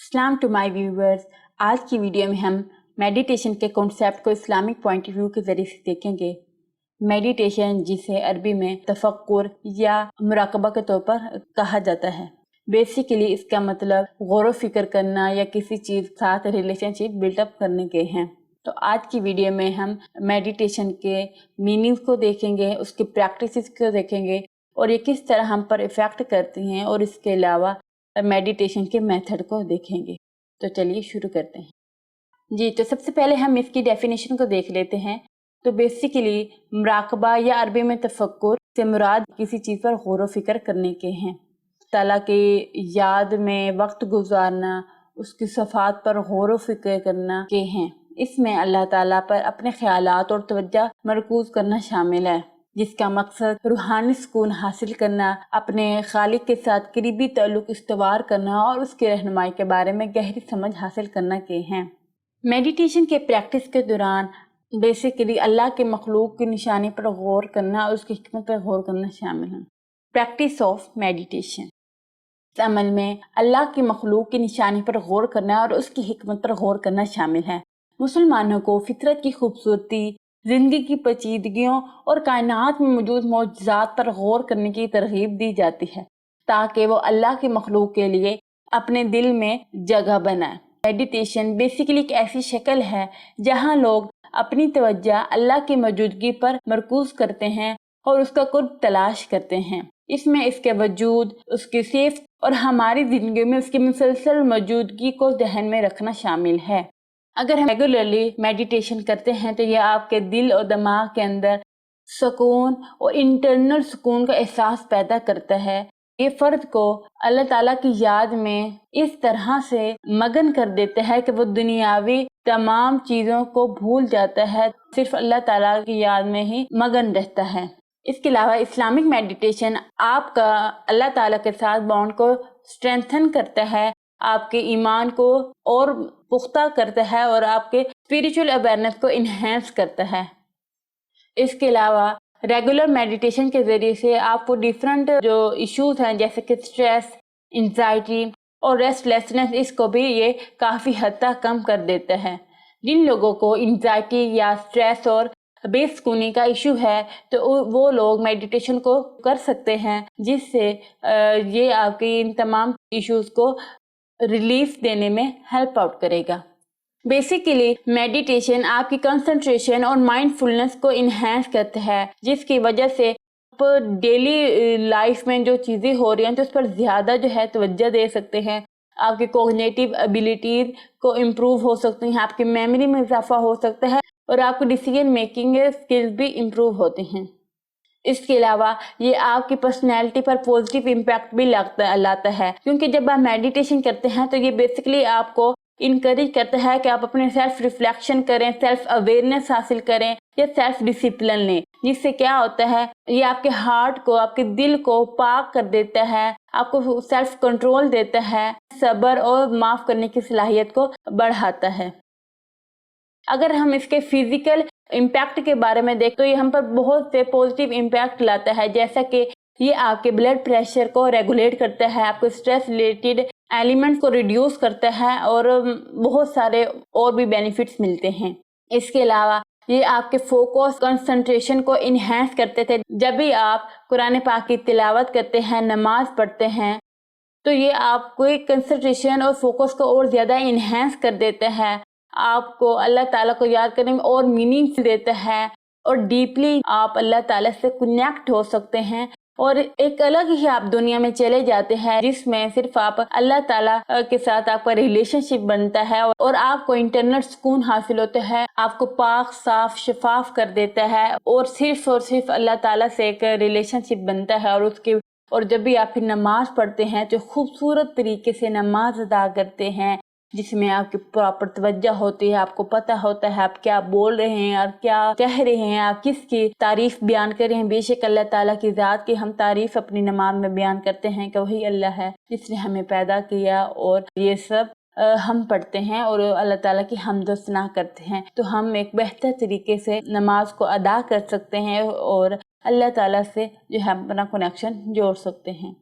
अस्सलाम to my viewers. आज की वीडियो में हम मेडिटेशन के कॉन्सेप्ट को इस्लामिक पॉइंट ऑफ व्यू के ज़रिए से देखेंगे। मेडिटेशन, जिसे अरबी में तफक्कुर या मुराकबा के तौर पर कहा जाता है, बेसिकली इसका मतलब गौर व फिक्र करना या किसी चीज़ के साथ रिलेशनशिप बिल्डअप करने के हैं। तो आज की वीडियो में हम मेडिटेशन के मीनिंग्स को देखेंगे, उसकी प्रैक्टिसेस को देखेंगे और ये किस तरह हम पर इफ़ेक्ट करती हैं, और इसके अलावा मेडिटेशन के मेथड को देखेंगे। तो चलिए शुरू करते हैं जी। तो सबसे पहले हम इसकी डेफिनेशन को देख लेते हैं। तो बेसिकली मुराकबा या अरबी में तफक्कुर से मुराद किसी चीज़ पर गौर व फिक्र करने के हैं, ताला की याद में वक्त गुजारना, उसकी सफ़ात पर गौर व फिक्र करना के हैं। इसमें अल्लाह ताला पर अपने ख्यालात और तवज्जो मरकूज़ करना शामिल है, जिसका मकसद रूहानी सुकून हासिल करना, अपने खालिक के साथ करीबी ताल्लुक़ इस्तवार करना और उसकी रहनुमाई के बारे में गहरी समझ हासिल करना के हैं। मेडिटेशन के प्रैक्टिस के दौरान बेसिकली अल्लाह के मखलूक की निशानी पर गौर करना और उसकी हिकमत पर गौर करना शामिल है। प्रैक्टिस ऑफ मेडिटेशन, इस अमल में अल्लाह की मखलूक की निशानी पर गौर करना और उसकी हिकमत पर गौर करना शामिल है। मुसलमानों को फितरत की खूबसूरती, ज़िंदगी की पेचीदगियों और कायनात में मौजूद मौजज़ात पर गौर करने की तरगीब दी जाती है, ताकि वो अल्लाह के मखलूक के लिए अपने दिल में जगह बनाए। मेडिटेशन बेसिकली एक ऐसी शक्ल है जहाँ लोग अपनी तवज्जो अल्लाह की मौजूदगी पर मरकूज़ करते हैं और उसका कुर्ब तलाश करते हैं। इसमें इसके वजूद, उसकी सिफ़त और हमारी ज़िंदगी में उसकी मुसलसल मौजूदगी को ध्यान में रखना शामिल है। अगर हम रेगुलरली मेडिटेशन करते हैं तो यह आपके दिल और दिमाग के अंदर सुकून और इंटरनल सुकून का एहसास पैदा करता है। ये फ़र्द को अल्लाह ताला की याद में इस तरह से मगन कर देता है कि वो दुनियावी तमाम चीज़ों को भूल जाता है, सिर्फ अल्लाह ताला की याद में ही मगन रहता है। इसके अलावा इस्लामिक मेडिटेशन आपका अल्लाह ताला के साथ बॉन्ड को स्ट्रेंथन करता है, आपके ईमान को और पुख्ता करता है और आपके स्पिरिचुअल अवेयरनेस को इन्हेंस करता है। इसके अलावा रेगुलर मेडिटेशन के ज़रिए से आपको डिफरेंट जो इश्यूज़ हैं, जैसे कि स्ट्रेस, एंजाइटी और रेस्टलेसनेस, इसको भी ये काफ़ी हद तक कम कर देता है। जिन लोगों को एंजाइटी या स्ट्रेस और बेसुकूनी का इशू है तो वो लोग मेडिटेशन को कर सकते हैं, जिससे ये आपके इन तमाम इश्यूज़ को रिलीफ देने में हेल्प आउट करेगा। बेसिकली मेडिटेशन आपकी कंसंट्रेशन और माइंडफुलनेस को इन्हेंस करता है, जिसकी वजह से आप डेली लाइफ में जो चीज़ें हो रही हैं तो उस पर ज़्यादा जो है तवज्जो दे सकते हैं। आपकी कोग्निटिव एबिलिटीज़ को इम्प्रूव हो सकती हैं, आपकी मेमोरी में इजाफा हो सकता है और आपकी डिसीजन मेकिंग स्किल्स भी इम्प्रूव होती हैं। इसके अलावा ये आपकी पर्सनैलिटी पर पॉजिटिव इम्पैक्ट भी लाता है, क्योंकि जब आप मेडिटेशन करते हैं तो ये बेसिकली आपको इनकरेज करता है कि आप अपने सेल्फ रिफ्लेक्शन करें, सेल्फ अवेयरनेस हासिल करें या सेल्फ डिसिप्लिन लें, जिससे क्या होता है, ये आपके हार्ट को, आपके दिल को पाक कर देता है, आपको सेल्फ कंट्रोल देता है, सब्र और माफ़ करने की सलाहियत को बढ़ाता है। अगर हम इसके फिजिकल इम्पैक्ट के बारे में देखें तो ये हम पर बहुत से पॉजिटिव इम्पैक्ट लाता है, जैसा कि ये आपके ब्लड प्रेशर को रेगुलेट करता है, आपको स्ट्रेस रिलेटेड एलिमेंट्स को रिड्यूस करता है और बहुत सारे और भी बेनिफिट्स मिलते हैं। इसके अलावा ये आपके फोकस, कंसंट्रेशन को इन्हेंस करते थे। जब भी आप कुरान पाक की तिलावत करते हैं, नमाज पढ़ते हैं, तो ये आपको कंसंट्रेशन और फोकस को और ज़्यादा इन्हेंस कर देता है, आपको अल्लाह ताला को याद करने में और मीनिंग देता है और डीपली आप अल्लाह ताला से कनेक्ट हो सकते हैं और एक अलग ही आप दुनिया में चले जाते हैं, जिसमें सिर्फ आप अल्लाह ताला के साथ आपका रिलेशनशिप बनता है और आपको इंटरनल सुकून हासिल होता है, आपको पाक, साफ, शफाफ कर देता है और सिर्फ अल्लाह ताला से एक रिलेशनशिप बनता है। और जब भी आप फिर नमाज पढ़ते हैं तो खूबसूरत तरीके से नमाज अदा करते हैं, जिसमें आपकी प्रॉपर तवज्जो होती है, आपको पता होता है आप क्या बोल रहे हैं और क्या कह रहे हैं, आप किसकी तारीफ बयान कर रहे हैं। बेशक अल्लाह ताला की ज़ात की हम तारीफ अपनी नमाज में बयान करते हैं कि वही अल्लाह है जिसने हमें पैदा किया, और ये सब हम पढ़ते हैं और अल्लाह ताला की हम्द व सना करते हैं, तो हम एक बेहतर तरीके से नमाज को अदा कर सकते हैं और अल्लाह ताला से जो है अपना कनेक्शन जोड़ सकते हैं।